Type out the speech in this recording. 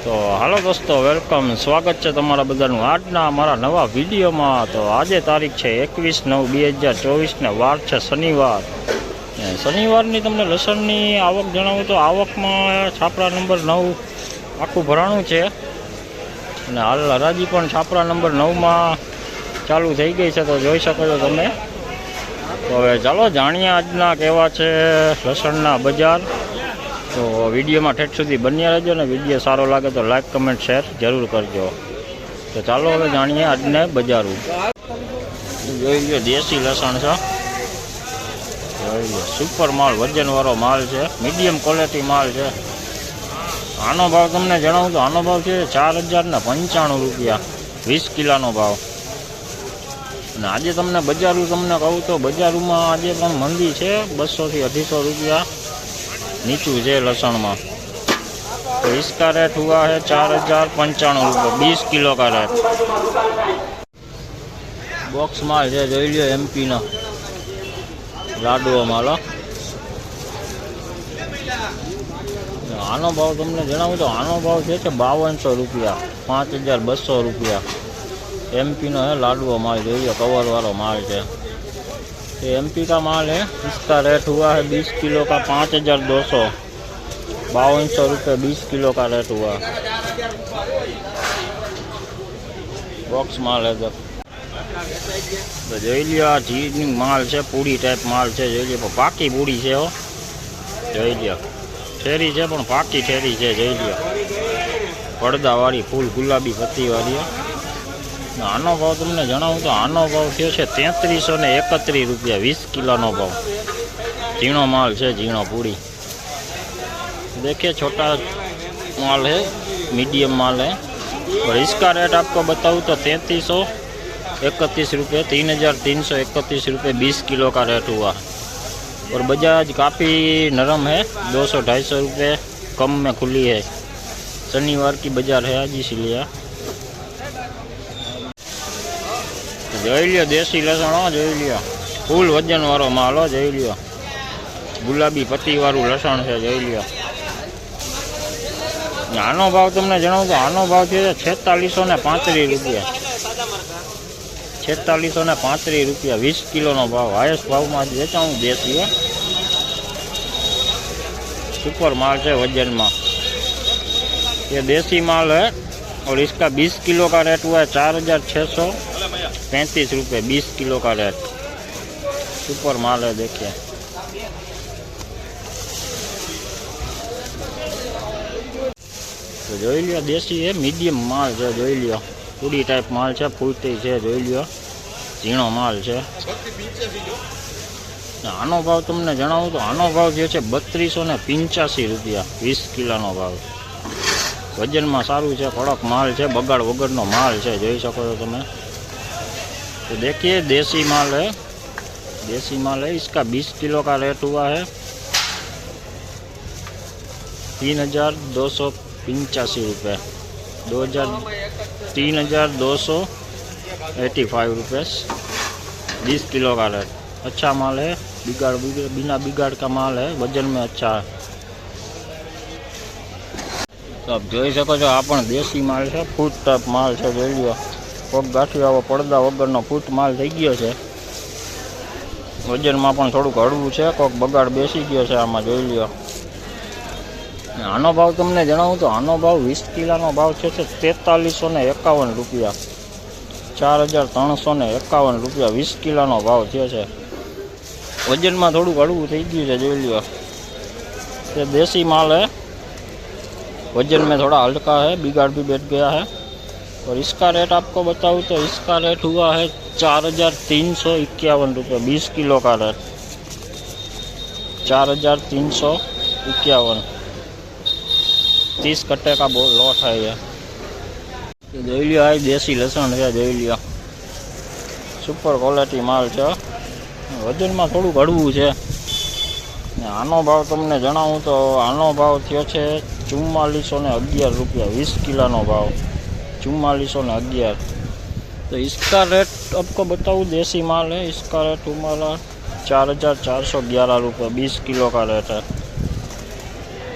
तो हालो दोस्तों, वेलकम, स्वागत है तमारा बधाનું આજના અમારા નવા વિડીયોમાં। तो આજે તારીખ છે 21/9/2024 ને વાર છે શનિવાર। શનિવારની તમને લસણની આવક જણાવું તો આવકમાં છાપરા નંબર 9 આખું ભરાણું છે અને હાલ હરાજી પણ છાપરા નંબર 9માં ચાલુ થઈ ગઈ છે। તો જોઈ શકો છો તમે। તો હવે ચાલો જાણીએ આજના કેવા છે લસણના બજાર। तो वीडियो में ठेठ सुधी बन्या रहो ने वीडियो सारो लगे तो लाइक कमेंट शेर जरूर करजो। तो चलो हवे जाणीए आजने बजारू। जोई लो देसी लसण छे, जोई लो सुपर माल, वजन वाळो माल है, मीडियम क्वॉलिटी माल है। आनो भाव तमने जणावुं तो आनो भाव है 4095 रुपया 20 किलोनो भाव। અને આજે તમને બજારું તમને કહું તો બજારમાં આજે પણ મંદી છે। 200 થી 250 रुपया नीचू है लसण में। तो इसका रेट हुआ है 4095 रुपये 20 किलो का रेट। बॉक्स माल है, जो लियो एमपी ना लाडुओ माल। आनो भाव तमने जणावुं तो आनो भाव है 5200 रुपया 5200 रुपया। एमपी नो है लाडुओ माल, जो लियो कवर वालो माल है, ये एमपी का माल है। इसका रेट हुआ है 20 किलो का 5200 5200 रुपये 20 किलो का रेट हुआ। बॉक्स माल है जब तो जो लिया चीजनिंग माल है, पूड़ी टाइप माल है, जो लिया पाकी पूड़ी है हो, जो लिया ठेरी है पण पाकी ठेरी है, जो लिया પડદા वाली फूल गुलाबी पत्ती वाली है। आनो भाव तमने जणावुं तो आनो भाव थयो छे 3331 रुपया 20 किलोनो भाव। झीणो माल है, झीणो पूड़ी। देखिए छोटा माल है, मीडियम माल है। और इसका रेट आपको बताऊँ तो 3331 रुपये 3331 रुपये 20 किलो का रेट हुआ। और बजाज काफ़ी नरम है, 200-250 रुपये कम में खुली है। शनिवार की बाजार है आज, इसलिए જોઈ લ્યો દેશી લસણ हो, જોઈ લ્યો ફૂલ વજન વાળો માલ हो, જોઈ લ્યો ગુલાબી પત્તી વાળું લસણ છે, જોઈ લ્યો। આનો ભાવ તમને જણાવું તો આનો ભાવ છે 4635 रुपया 4635 रुपया 20 किलोનો ભાવ। हाईएस्ट ભાવમાં જ વેચાવું દેશી है, सुपर माल है वजन में। ये देसी माल है और इसका 20 किलो का रेट हुआ है 4635 रुपये 20 किलो का रेट। सुपर माल है, देखिए। तो जो लियो देसी है, मीडियम माल है, जो लियो पूरी टाइप माल है, फूलती है, जो लियो झीणो माल है। आनो भाव तमने जणावुं तो आनो भाव जो है 3285 रुपया 20 किलोनो भाव। वजन में सारू है, कड़क माल है, बगाड़ वगरनो माल है, जोई सको छो तमे। तो देखिए देसी माल है, देसी माल है। इसका 20 किलो का रेट हुआ है 3285 रुपये 3285 रुपये 20 किलो का रेट। अच्छा माल है, बिना बिगाड़ का माल है, वजन में अच्छा है। तो आप જોઈ શકો છો આ પણ દેશી માલ છે, ફૂટ ટાઈપ માલ છે, જોઈ લ્યો પગ ગાંઠી આવો પડદા વગરનો ફૂટ માલ થઈ ગયો છે। વજનમાં પણ થોડુંક હળવું છે, કોક બગાડ બેસી ગયો છે આમાં, જોઈ લ્યો। આનો ભાવ તમને જણાવું તો આનો ભાવ 20 કિલોનો ભાવ છે 4351 रुपया 4351 रुपया 20 કિલોનો ભાવ થયો છે। વજનમાં થોડુંક હળવું થઈ ગયું છે, જોઈ લ્યો। ये देसी माल है, वजन में थोड़ा हल्का है, बिगाड़ भी बैठ गया है। और इसका रेट आपको बताऊँ तो इसका रेट हुआ है 4351 रुपये 20 किलो का रेट 4351 30 कट्टे का लॉट है ये। જોઈ લ્યો આ દેશી લસણ છે, જોઈ લ્યો સુપર ક્વોલિટી માલ છે। વજનમાં થોડુંક હળવું છે। આનો ભાવ તમને જણાવું તો આનો ભાવ થયો છે 4411 रुपया 20 किलोनो भाव 4411। तो इसका रेट आपको बताऊँ, देसी माल है, इसका रेट हमारा 4411 रुपये 20 किलो का रेट है।